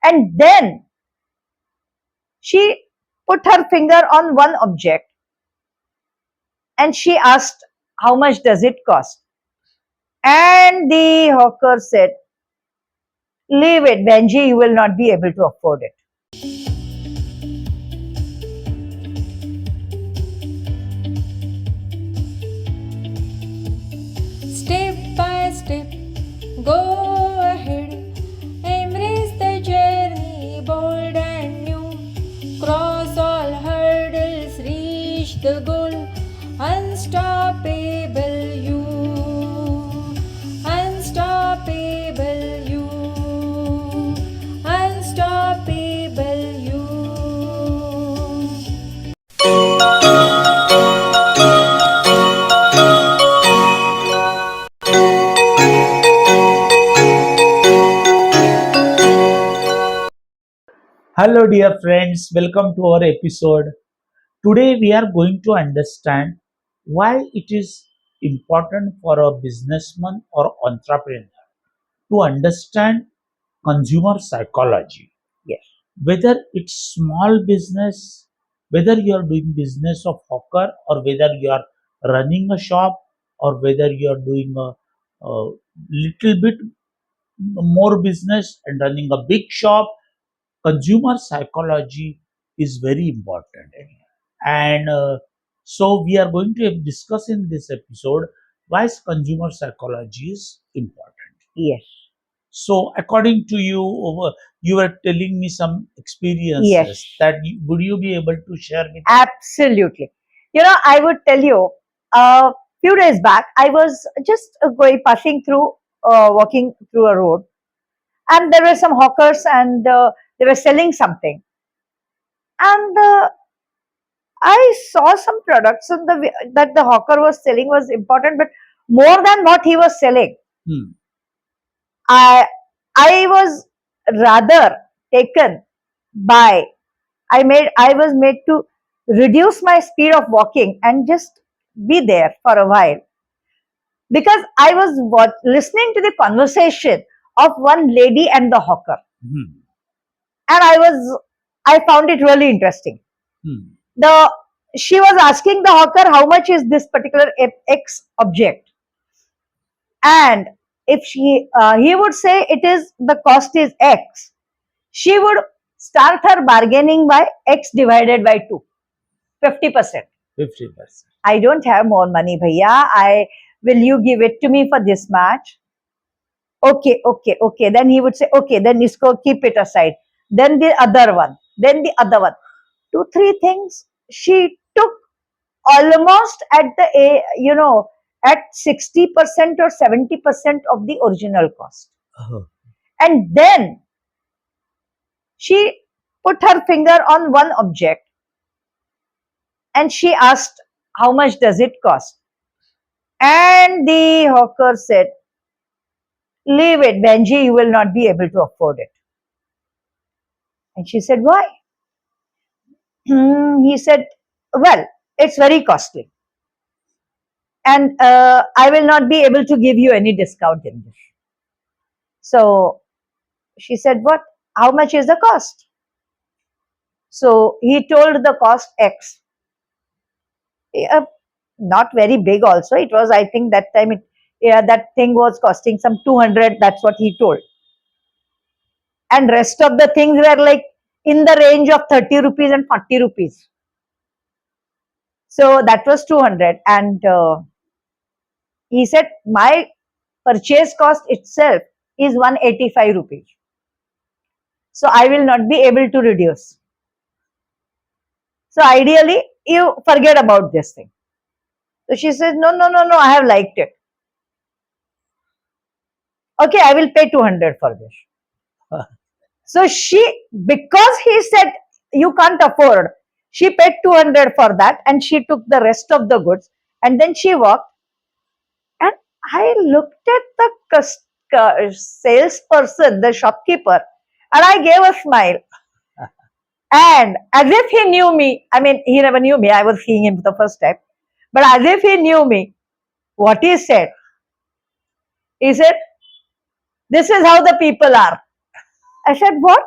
And then she put her finger on one object and she asked, how much does it cost? And the hawker said, leave it, Benji, you will not be able to afford it. Step by step, go ahead, embrace the journey, bold and new. Cross all hurdles, reach the goal, unstoppable you, unstoppable you, unstoppable you. Hello, dear friends, welcome to our episode. Today, we are going to understand why it is important for a businessman or entrepreneur to understand consumer psychology. Yes. Whether it's small business, whether you are doing business of hawker, or whether you are running a shop, or whether you are doing a little bit more business and running a big shop, consumer psychology is very important. And so we are going to discuss in this episode why is consumer psychology is important. Yes. So according to you, you were telling me some Yes. experiences that would you be able to share with us? Absolutely. I would tell you, a few days back, I was just passing through, walking through a road, and there were some hawkers, and they were selling something. And I saw some products, and that the hawker was selling was important, but more than what he was selling, Hmm. I I was rather taken by I was made to reduce my speed of walking and just be there for a while, because I was listening to the conversation of one lady and the hawker, Hmm. and I found it really interesting. Hmm. The She was asking the hawker how much is this particular X object, and if he would say it is the cost is X, she would start her bargaining by X divided by 2, 50%. 50%. I don't have more money, bhaiya. Will you give it to me for this much? Okay, okay, okay. Then he would say, okay, then isko keep it aside. Then the other one, then the other one. Two, three things she took almost at at 60% or 70% of the original cost. Oh. And then she put her finger on one object and she asked, how much does it cost? And the hawker said, leave it, Benji, you will not be able to afford it. And she said, why? He said, well, it's very costly. And I will not be able to give you any discount in this. So she said, what? How much is the cost? So he told the cost X. Not very big also. It was, I think that time that thing was costing some 200. That's what he told. And rest of the things were like in the range of 30 rupees and 40 rupees. So that was 200. And he said, my purchase cost itself is 185 rupees. So I will not be able to reduce. So ideally, you forget about this thing. So she says, no, no, no, no, I have liked it. Okay, I will pay 200 for this. So because he said you can't afford, she paid 200 for that and she took the rest of the goods and then she walked. And I looked at the salesperson, the shopkeeper, and I gave a smile. And as if he knew me, I mean, he never knew me, I was seeing him for the first time, but as if he knew me, what he said, this is how the people are. I said, what?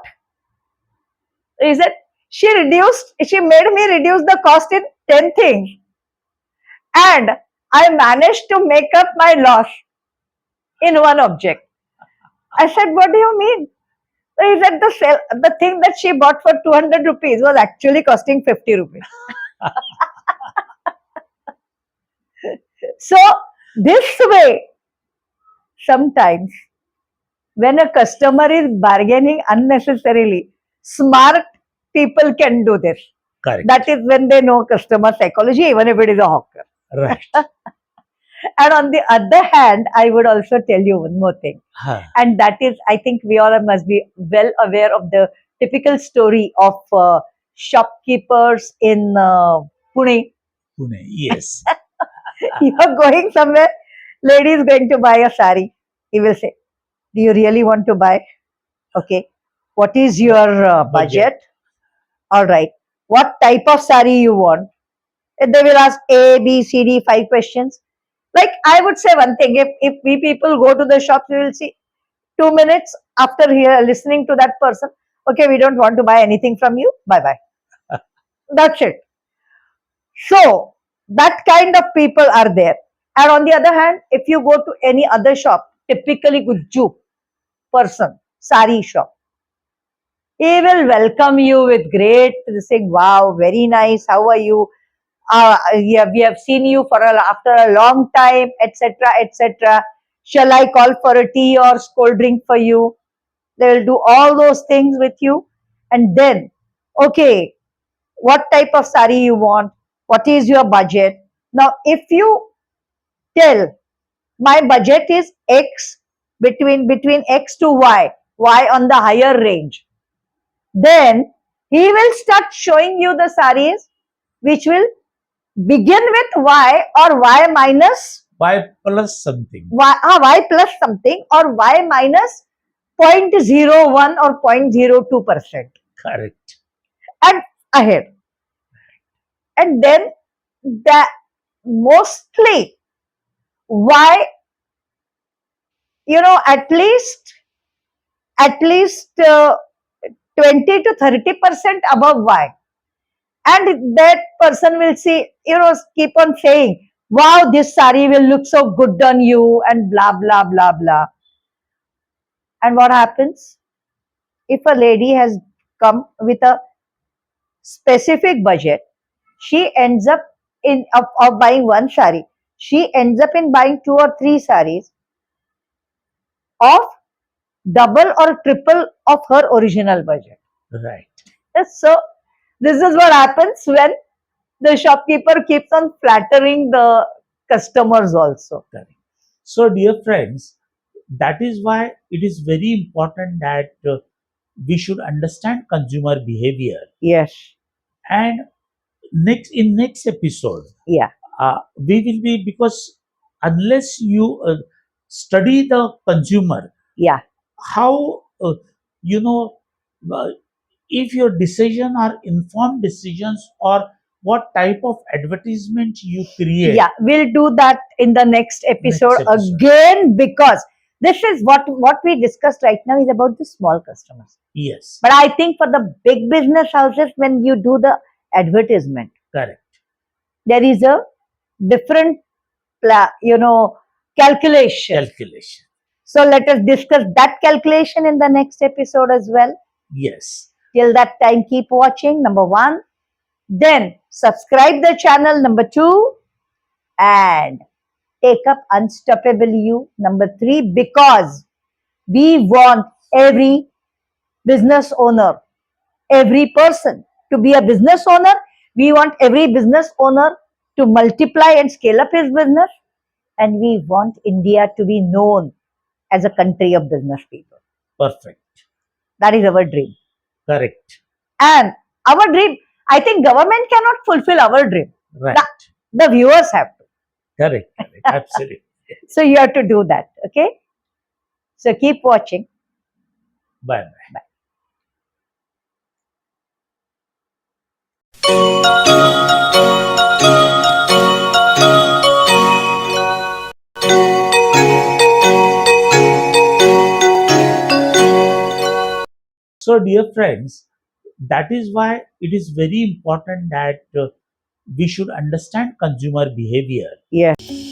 He said, she made me reduce the cost in 10 things. And I managed to make up my loss in one object. I said, what do you mean? So he said, the thing that she bought for 200 rupees was actually costing 50 rupees. So, this way, sometimes when a customer is bargaining unnecessarily, smart people can do this. Correct. That is when they know customer psychology, even if it is a hawker. Right. And on the other hand, I would also tell you one more thing. Huh. And that is, I think we all must be well aware of the typical story of shopkeepers in Pune. Pune. Yes. You are going somewhere, lady is going to buy a sari. He will say, do you really want to buy? Okay. What is your budget? All right. What type of sari you want? And they will ask A, B, C, D, 5 questions. Like I would say one thing, if we people go to the shops, we will see 2 minutes after here listening to that person, okay, we don't want to buy anything from you, bye-bye. That's it. So, that kind of people are there. And on the other hand, if you go to any other shop, typically Gujju person, sari shop, he will welcome you with great saying, wow, very nice, how are you? Yeah, we have seen you after a long time, etc., etc. Shall I call for a tea or cold drink for you? They will do all those things with you. And then, okay, what type of sari you want? What is your budget? Now, if you tell my budget is X, between X to Y on the higher range, then he will start showing you the saris which will begin with Y or Y minus Y plus something. Y plus something or Y minus 0.01 or 0.02% Correct. and ahead. And then that mostly Y, at least 20 to 30% above Y. And that person will see, keep on saying, wow, this sari will look so good on you and blah, blah, blah, blah. And what happens? If a lady has come with a specific budget, she ends up of buying one sari. She ends up in buying 2 or 3 saris of double or triple of her original budget. Right. So, this is what happens when the shopkeeper keeps on flattering the customers also. Correct. So, dear friends, that is why it is very important that we should understand consumer behavior. Yes. And next episode, Yeah. we will be, because unless you study the consumer, Yeah. how uh, if your decision are informed decisions, or what type of advertisement you create. Yeah, we'll do that in the next episode, episode. again, because this is what we discussed right now is about the small customers. Yes. But I think for the big business houses, when you do the advertisement, Correct. there is a different calculation. So let us discuss that calculation in the next episode as well. Yes. Till that time, keep watching, number 1. Then subscribe the channel, number 2. And take up Unstoppable You, number 3, because we want every business owner, every person to be a business owner. We want every business owner to multiply and scale up his business. And we want India to be known as a country of business people. Perfect. That is our dream. Correct. And our dream, I think government cannot fulfill our dream. Right. The viewers have to. Correct. Absolutely. So you have to do that. Okay. So keep watching. Bye. Bye. So, dear friends, that is why it is very important that we should understand consumer behavior. Yes.